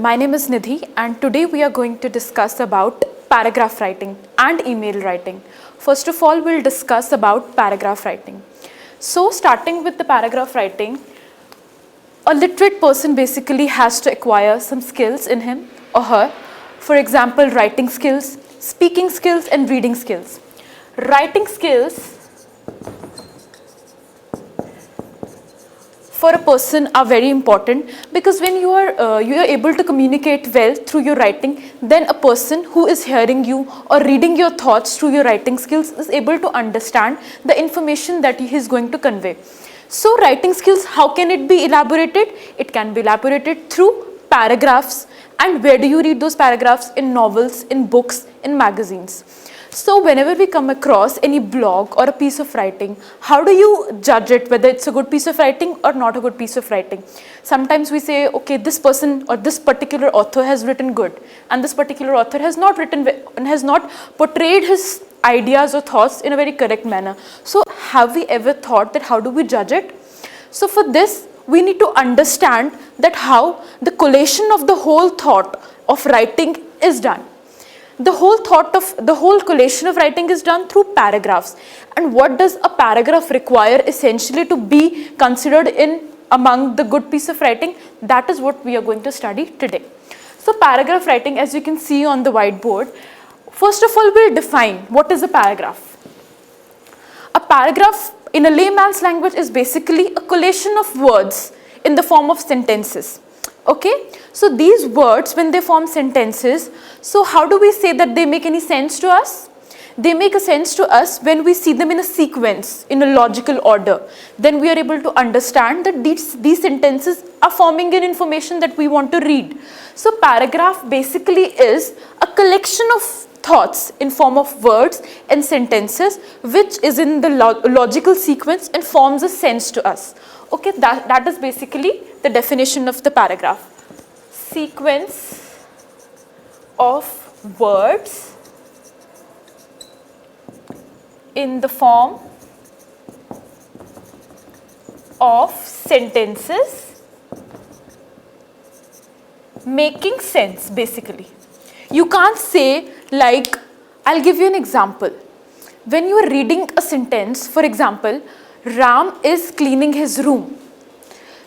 My name is Nidhi and today we are going to discuss about paragraph writing and email writing. First of all, we'll discuss about paragraph writing. So starting with the paragraph writing, a literate person basically has to acquire some skills in him or her. For example, writing skills, speaking skills and reading skills. Writing skills for a person are very important because when you are able to communicate well through your writing, then a person who is hearing you or reading your thoughts through your writing skills is able to understand the information that he is going to convey. So writing skills, how can it be elaborated? It can be elaborated through paragraphs. And where do you read those paragraphs? In novels, in books, in magazines. So whenever we come across any blog or a piece of writing, how do you judge it whether it's a good piece of writing or not a good piece of writing? Sometimes we say, okay, this person or this particular author has written good and this particular author has not written and has not portrayed his ideas or thoughts in a very correct manner. So have we ever thought that how do we judge it? So for this, we need to understand that how the collation of the whole thought of writing is done. The whole collation of writing is done through paragraphs. And what does a paragraph require essentially to be considered in among the good piece of writing? That is what we are going to study today. So paragraph writing, as you can see on the whiteboard, first of all, we'll define what is a paragraph. A paragraph in a layman's language is basically a collation of words in the form of sentences. Okay, so these words, when they form sentences, so how do we say that they make any sense to us? They make a sense to us when we see them in a sequence, in a logical order. Then we are able to understand that these sentences are forming an information that we want to read. So paragraph basically is a collection of thoughts in form of words and sentences which is in the logical sequence and forms a sense to us. Okay, that is basically the definition of the paragraph. Sequence of words in the form of sentences making sense basically. You can't say like, I'll give you an example. When you are reading a sentence, for example, Ram is cleaning his room.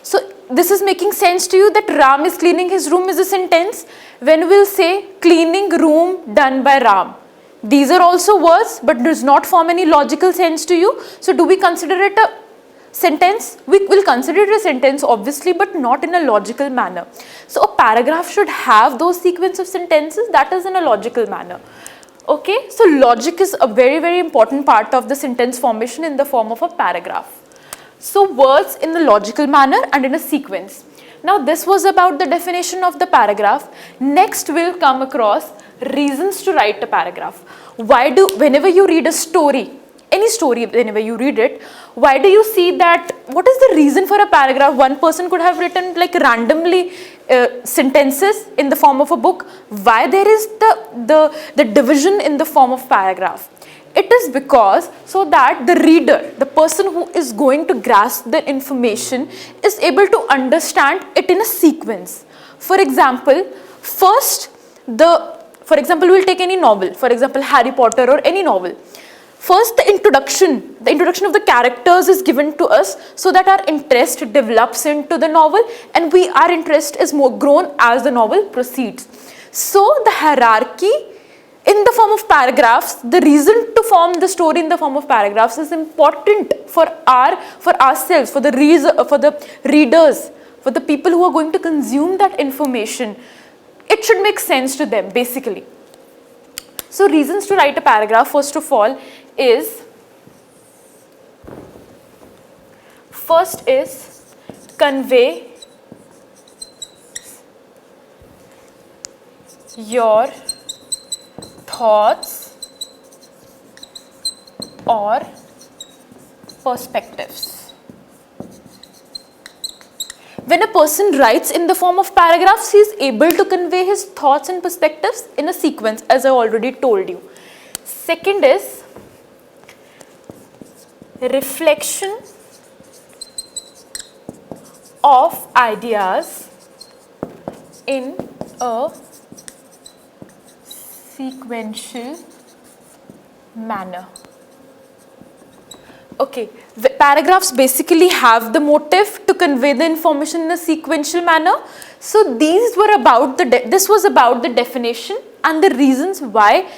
So this is making sense to you that Ram is cleaning his room is a sentence. When we'll say cleaning room done by Ram. These are also words but does not form any logical sense to you. So do we consider it a sentence? We will consider it a sentence obviously but not in a logical manner. So a paragraph should have those sequence of sentences that is in a logical manner. Okay, so logic is a very important part of the sentence formation in the form of a paragraph. So words in a logical manner and in a sequence. Now this was about the definition of the paragraph. Next we'll come across reasons to write a paragraph. Whenever you read a story, any story, whenever you read it, why do you see that, what is the reason for a paragraph? One person could have written like randomly sentences in the form of a book. Why there is the division in the form of paragraph? It is because so that the reader, the person who is going to grasp the information is able to understand it in a sequence. For example, we'll take any novel, for example, Harry Potter or any novel. First, the introduction of the characters is given to us so that our interest develops into the novel and our interest is more grown as the novel proceeds. So the hierarchy in the form of paragraphs, the reason to form the story in the form of paragraphs is important for ourselves, for the readers, for the people who are going to consume that information. It should make sense to them basically. So reasons to write a paragraph, first of all, is convey your thoughts or perspectives. When a person writes in the form of paragraphs, he is able to convey his thoughts and perspectives in a sequence, as I already told you. Second is reflection of ideas in a sequential manner. Okay, the paragraphs basically have the motive to convey the information in a sequential manner. So these were about this was about the definition and the reasons why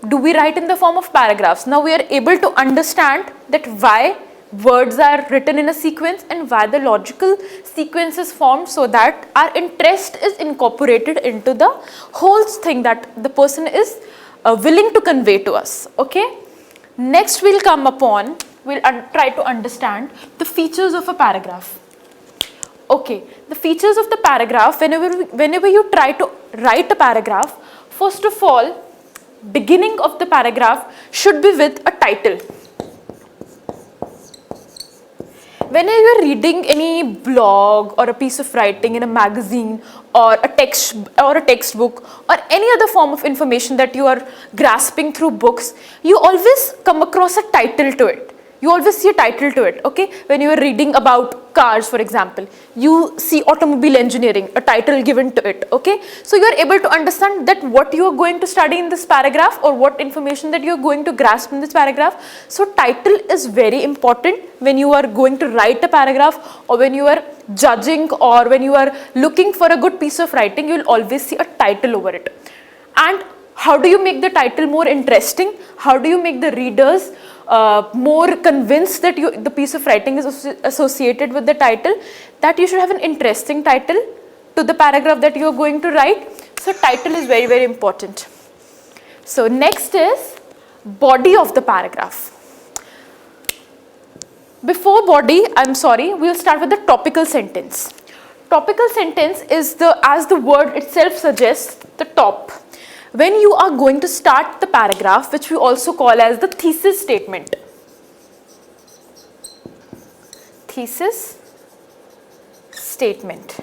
do we write in the form of paragraphs. Now we are able to understand that why words are written in a sequence and why the logical sequence is formed, so that our interest is incorporated into the whole thing that the person is willing to convey to us. Okay. Next we'll come upon, we'll try to understand the features of a paragraph. Okay, the features of the paragraph, whenever you try to write a paragraph, first of all, beginning of the paragraph should be with a title. Whenever you are reading any blog or a piece of writing in a magazine or a textbook or any other form of information that you are grasping through books, you always come across a title to it. You always see a title to it, okay? When you are reading about cars, for example, you see automobile engineering, a title given to it, okay? So you are able to understand that what you are going to study in this paragraph or what information that you are going to grasp in this paragraph. So title is very important when you are going to write a paragraph, or when you are judging, or when you are looking for a good piece of writing, you will always see a title over it. And how do you make the title more interesting? How do you make the readers more convinced that the piece of writing is associated with the title? That you should have an interesting title to the paragraph that you are going to write. So title is very, very important. So next is body of the paragraph. Before body, we'll start with the topical sentence. Topical sentence is as the word itself suggests, the top. When you are going to start the paragraph, which we also call as the thesis statement. Thesis statement.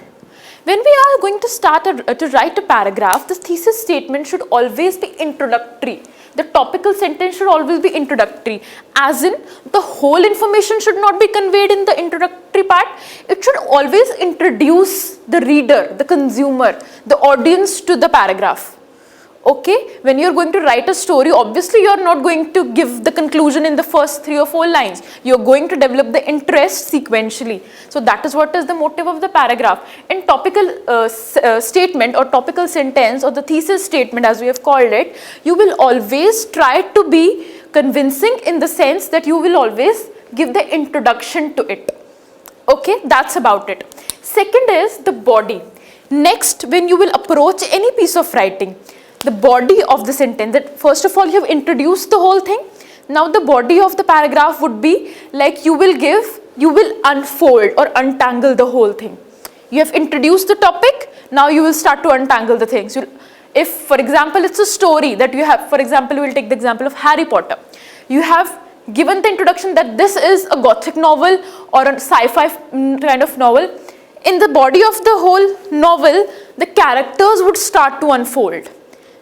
When we are going to start to write a paragraph, the thesis statement should always be introductory. The topical sentence should always be introductory, as in the whole information should not be conveyed in the introductory part. It should always introduce the reader, the consumer, the audience to the paragraph. Okay, when you're going to write a story, obviously you're not going to give the conclusion in the first 3 or 4 lines. You're going to develop the interest sequentially. So that is what is the motive of the paragraph. In topical statement or topical sentence, or the thesis statement as we have called it, you will always try to be convincing in the sense that you will always give the introduction to it. Okay, that's about it. Second is the body. Next, when you will approach any piece of writing, the body of the sentence, that first of all you have introduced the whole thing. Now the body of the paragraph would be like you will unfold or untangle the whole thing. You have introduced the topic, now you will start to untangle the things. If for example it's a story that you have, for example we will take the example of Harry Potter. You have given the introduction that this is a gothic novel or a sci-fi kind of novel. In the body of the whole novel, the characters would start to unfold.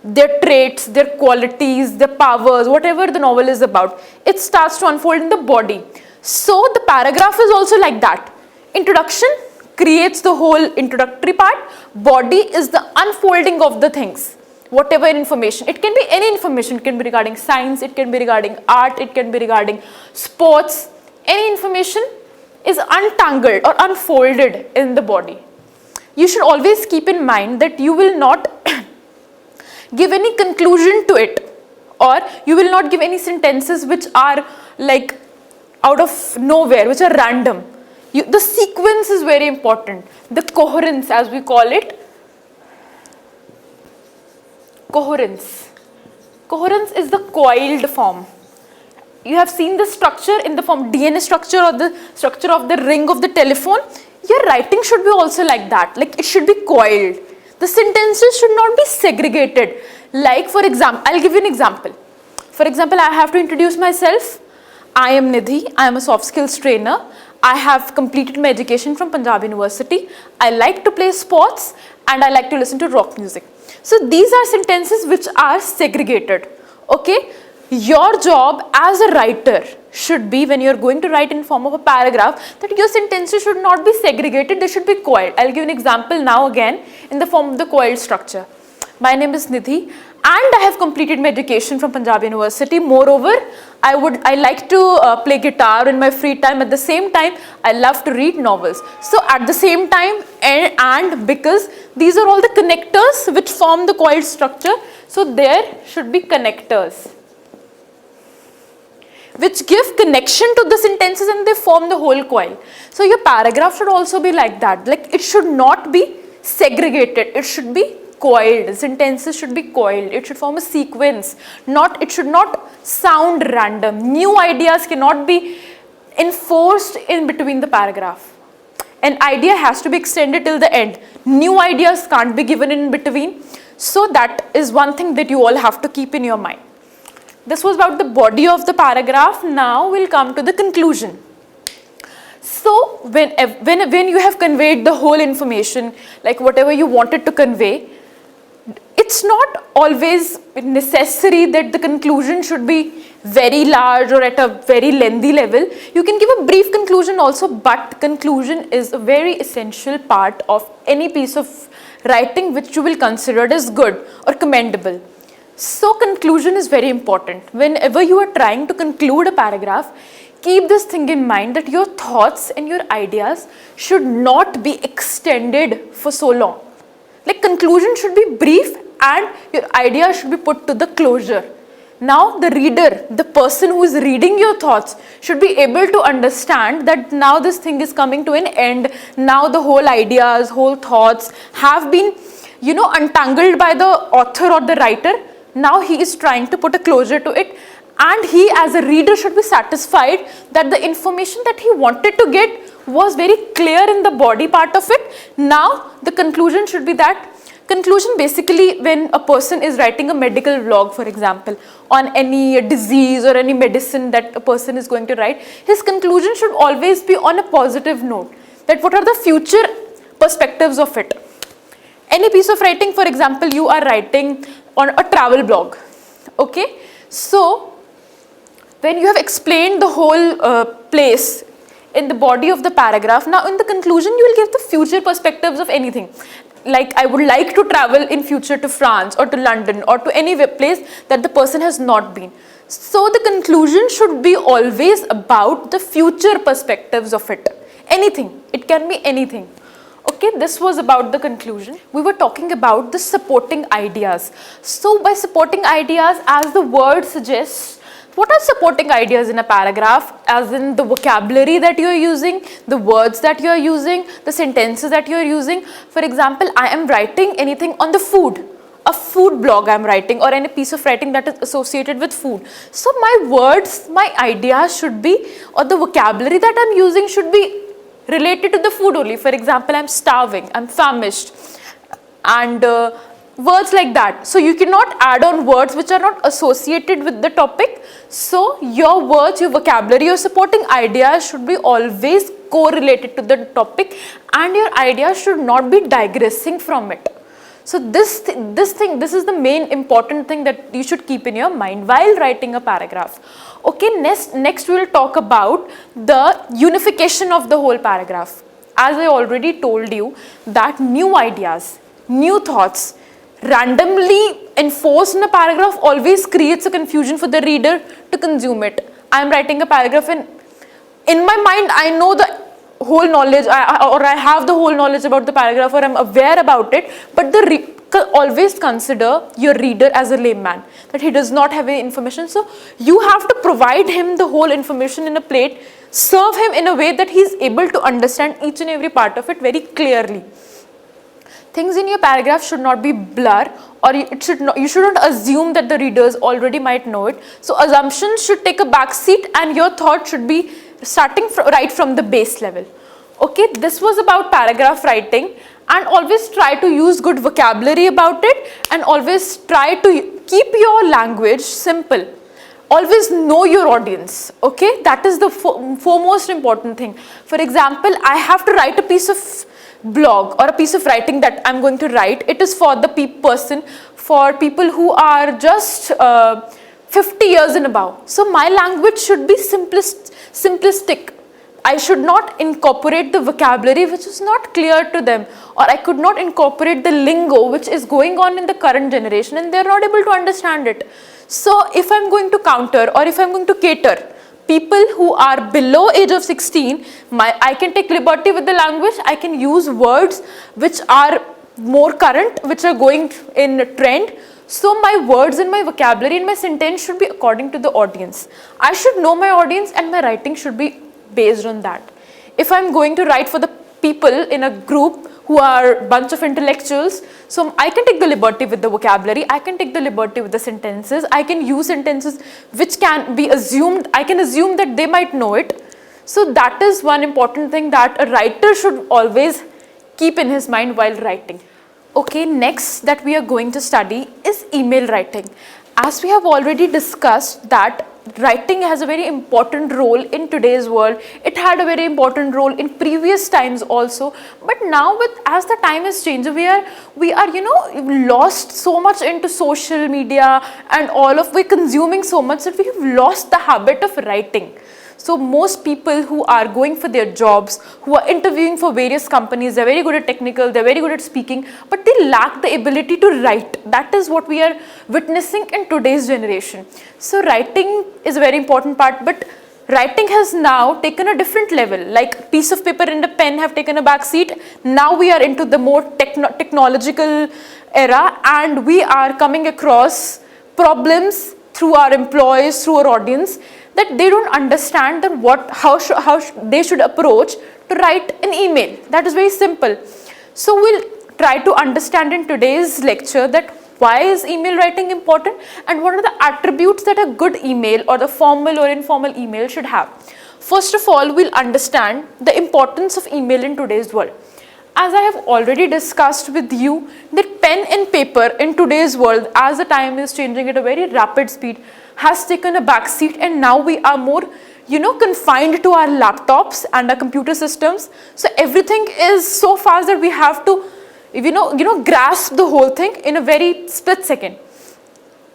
Their traits, their qualities, their powers, whatever the novel is about, it starts to unfold in the body. So the paragraph is also like that. Introduction creates the whole introductory part. Body is the unfolding of the things. Whatever information, it can be any information, it can be regarding science, it can be regarding art, it can be regarding sports. Any information is untangled or unfolded in the body. You should always keep in mind that you will not give any conclusion to it, or you will not give any sentences which are like out of nowhere, which are random. The sequence is very important. The coherence, as we call it. Coherence. Coherence is the coiled form. You have seen the structure in the form DNA structure or the structure of the ring of the telephone. Your writing should be also like that. Like it should be coiled. The sentences should not be segregated. Like for example, I'll give you an example. For example, I have to introduce myself. I am Nidhi. I am a soft skills trainer. I have completed my education from Punjab University. I like to play sports and I like to listen to rock music. So these are sentences which are segregated. Okay. Your job as a writer should be, when you're going to write in form of a paragraph, that your sentences should not be segregated, they should be coiled. I'll give an example now again in the form of the coiled structure. My name is Nidhi and I have completed my education from Punjab University. Moreover, I like to play guitar in my free time. At the same time, I love to read novels. So at the same time, and because these are all the connectors which form the coiled structure, so there should be connectors which give connection to the sentences and they form the whole coil. So your paragraph should also be like that. Like, it should not be segregated, it should be coiled. Sentences should be coiled, it should form a sequence, it should not sound random. New ideas cannot be enforced in between the paragraph. An idea has to be extended till the end. New ideas can't be given in between. So that is one thing that you all have to keep in your mind. This was about the body of the paragraph. Now we'll come to the conclusion. So when you have conveyed the whole information, like whatever you wanted to convey, it's not always necessary that the conclusion should be very large or at a very lengthy level. You can give a brief conclusion also, but conclusion is a very essential part of any piece of writing which you will consider as good or commendable. So conclusion is very important. Whenever you are trying to conclude a paragraph, keep this thing in mind that your thoughts and your ideas should not be extended for so long. Like, conclusion should be brief and your idea should be put to the closure. Now the reader, the person who is reading your thoughts, should be able to understand that now this thing is coming to an end. Now the whole ideas, whole thoughts have been, untangled by the author or the writer. Now he is trying to put a closure to it, and he as a reader should be satisfied that the information that he wanted to get was very clear in the body part of it. Now the conclusion should be that. Conclusion basically, when a person is writing a medical blog, for example, on any disease or any medicine that a person is going to write, his conclusion should always be on a positive note, that what are the future perspectives of it. Any piece of writing, for example, you are writing on a travel blog, okay? So when you have explained the whole place in the body of the paragraph, now in the conclusion you will give the future perspectives of anything. Like, I would like to travel in future to France or to London or to any place that the person has not been. So the conclusion should be always about the future perspectives of it. Anything, it can be anything. Okay, this was about the conclusion. We were talking about the supporting ideas. So by supporting ideas, as the word suggests, what are supporting ideas in a paragraph? As in the vocabulary that you are using, the words that you are using, the sentences that you are using. For example, I am writing anything on the food. A food blog I am writing, or any piece of writing that is associated with food. So my words, my ideas should be, or the vocabulary that I am using should be related to the food only. For example, I am starving, I am famished, and words like that. So you cannot add on words which are not associated with the topic. So your words, your vocabulary, your supporting ideas should be always correlated to the topic, and your ideas should not be digressing from it. So this is the main important thing that you should keep in your mind while writing a paragraph. Okay, next we will talk about the unification of the whole paragraph. As I already told you, that new ideas, new thoughts, randomly enforced in a paragraph always creates a confusion for the reader to consume it. I am writing a paragraph and in my mind I know the whole knowledge, or I have the whole knowledge about the paragraph, or I am aware about it, but always consider your reader as a layman, that he does not have any information. So you have to provide him the whole information in a plate, serve him in a way that he is able to understand each and every part of it very clearly. Things in your paragraph should not be blur, or you shouldn't assume that the readers already might know it. So assumptions should take a back seat, and your thought should be starting right from the base level. Okay, this was about paragraph writing, and always try to use good vocabulary about it, and always try to keep your language simple. Always know your audience, okay? That is the foremost important thing. For example, I have to write a piece of blog or a piece of writing that I'm going to write. It is for the person, for people who are just 50 years and above. So my language should be simplistic. I should not incorporate the vocabulary which is not clear to them, or I could not incorporate the lingo which is going on in the current generation and they are not able to understand it. So if I'm going to counter, or if I'm going to cater people who are below age of 16, I can take liberty with the language. I can use words which are more current, which are going in trend. So my words and my vocabulary and my sentence should be according to the audience. I should know my audience and my writing should be based on that. If I'm going to write for the people in a group who are a bunch of intellectuals, so I can take the liberty with the vocabulary, I can take the liberty with the sentences, I can use sentences which can be assumed, I can assume that they might know it. So that is one important thing that a writer should always keep in his mind while writing. Okay, next that we are going to study is email writing. As we have already discussed that writing has a very important role in today's world. It had a very important role in previous times also, but now as the time has changed, we are lost so much into social media and we're consuming so much that we have lost the habit of writing. So most people who are going for their jobs, who are interviewing for various companies, they're very good at technical, they're very good at speaking, but they lack the ability to write. That is what we are witnessing in today's generation. So writing is a very important part, but writing has now taken a different level, like piece of paper and a pen have taken a back seat. Now we are into the more technological era, and we are coming across problems through our employees, through our audience, that they don't understand that how they should approach to write an email. That is very simple. So we'll try to understand in today's lecture that why is email writing important and what are the attributes that a good email or the formal or informal email should have. First of all, we'll understand the importance of email in today's world. As I have already discussed with you, that pen and paper in today's world, as the time is changing at a very rapid speed, has taken a back seat, and now we are more confined to our laptops and our computer systems. So everything is so fast that we have to grasp the whole thing in a very split second.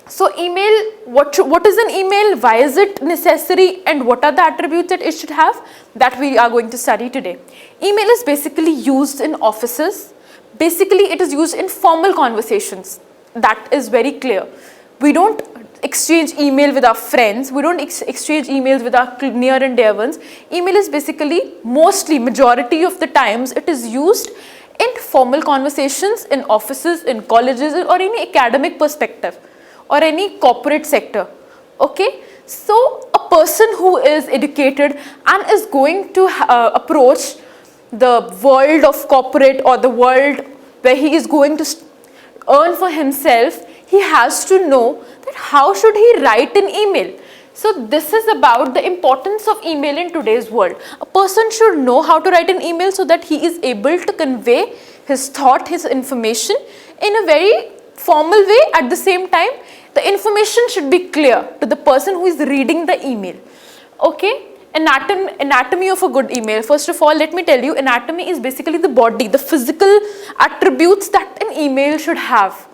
So email, what is an email, why is it necessary, and what are the attributes that it should have, that we are going to study today. Email is basically used in offices. Basically it is used in formal conversations. That is very clear. We don't exchange email with our friends, we don't exchange emails with our near and dear ones. Email is basically, majority of the times, it is used in formal conversations, in offices, in colleges, or any academic perspective, or any corporate sector. Okay, so a person who is educated and is going to approach the world of corporate, or the world where he is going to earn for himself, he has to know that how should he write an email. So this is about the importance of email in today's world. A person should know how to write an email so that he is able to convey his thought, his information in a very formal way. At the same time, the information should be clear to the person who is reading the email. Okay, anatomy of a good email. First of all, let me tell you, anatomy is basically the body, the physical attributes that an email should have.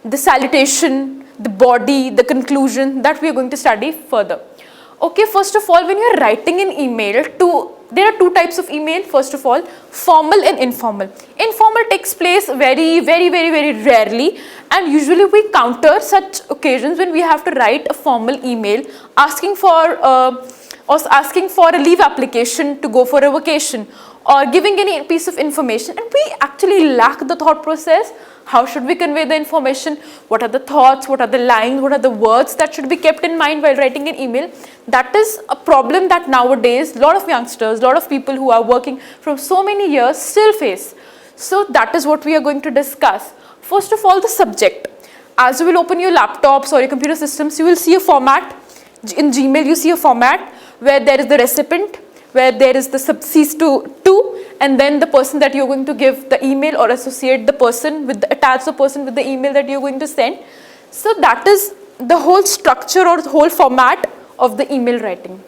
The salutation, the body, the conclusion, that we are going to study further. Okay, first of all, when you are writing an email, there are two types of email. First of all, formal and informal. Informal takes place very rarely, and usually we counter such occasions when we have to write a formal email asking for a leave application to go for a vacation, or giving any piece of information, and we actually lack the thought process. How should we convey the information? What are the thoughts? What are the lines? What are the words that should be kept in mind while writing an email? That is a problem that nowadays a lot of youngsters, a lot of people who are working from so many years still face. So that is what we are going to discuss. First of all, the subject. As you will open your laptops or your computer systems, you will see a format. In Gmail, you see a format where there is the recipient, where there is the subcease to, and then the person that you're going to give the email, or associate the person with attach the person with the email that you're going to send. So that is the whole structure or the whole format of the email writing.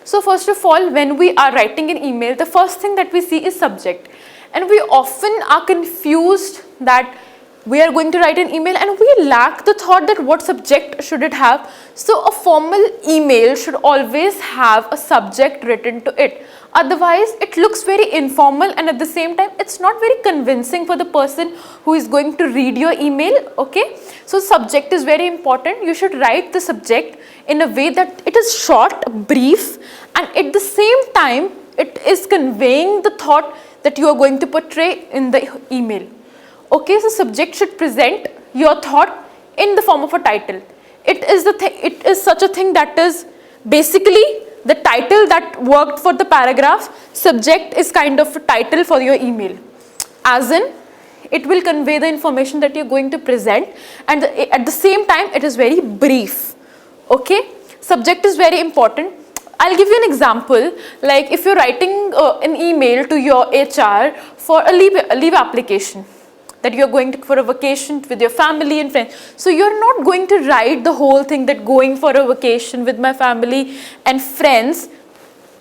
So first of all, when we are writing an email, the first thing that we see is subject, and we often are confused that We are going to write an email and we lack the thought that what subject should it have. So a formal email should always have a subject written to it. Otherwise, it looks very informal and at the same time, it's not very convincing for the person who is going to read your email, okay? So subject is very important. You should write the subject in a way that it is short, brief, and at the same time, it is conveying the thought that you are going to portray in the email. Okay, so subject should present your thought in the form of a title. It is such a thing that is basically the title that worked for the paragraph. Subject is kind of a title for your email. As in, it will convey the information that you're going to present, and at the same time, it is very brief. Okay, subject is very important. I'll give you an example, like if you're writing an email to your HR for a leave application, that you're going for a vacation with your family and friends. So you're not going to write the whole thing that going for a vacation with my family and friends.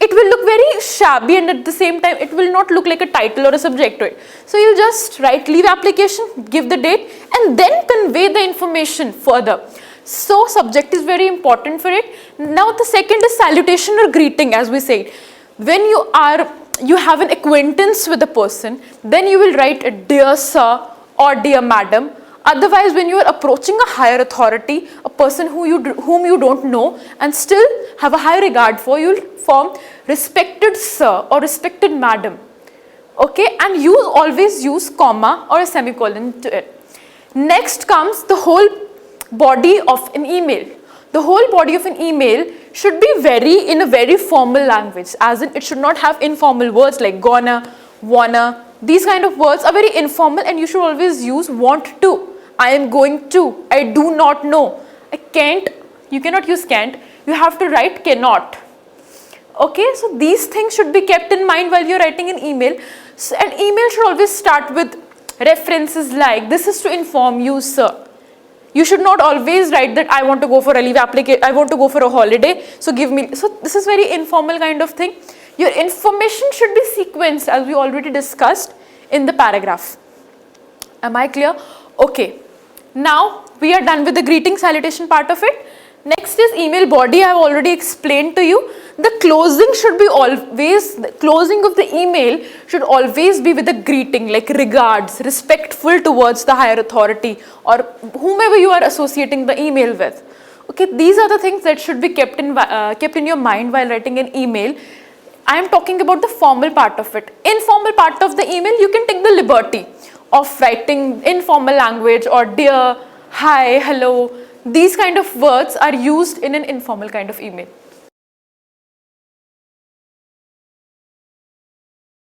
It will look very shabby and at the same time it will not look like a title or a subject to it. So you'll just write leave application, give the date and then convey the information further. So subject is very important for it. Now the second is salutation or greeting, as we said. When you have an acquaintance with a person, then you will write a dear sir or dear madam. Otherwise, when you are approaching a higher authority, a person whom you don't know and still have a high regard for, you will form respected sir or respected madam. Okay, and you always use comma or a semicolon to it. Next comes the whole body of an email. The whole body of an email should be in a very formal language, as in it should not have informal words like gonna, wanna. These kind of words are very informal and you should always use want to, I am going to, I do not know, I can't. You cannot use can't, you have to write cannot. Okay, so these things should be kept in mind while you're writing an email. So an email should always start with references like, this is to inform you, sir. You should not always write that I want to go for a leave application, I want to go for a holiday, so give me. So this is very informal kind of thing. Your information should be sequenced as we already discussed in the paragraph. Am I clear? Okay. Now we are done with the greeting salutation part of it. Next is email body. I have already explained to you. The closing should be always, the closing of the email should always be with a greeting like regards, respectful towards the higher authority or whomever you are associating the email with. Okay, these are the things that should be kept in your mind while writing an email. I am talking about the formal part of it. Informal part of the email, you can take the liberty of writing informal language or dear, hi, hello. These kind of words are used in an informal kind of email.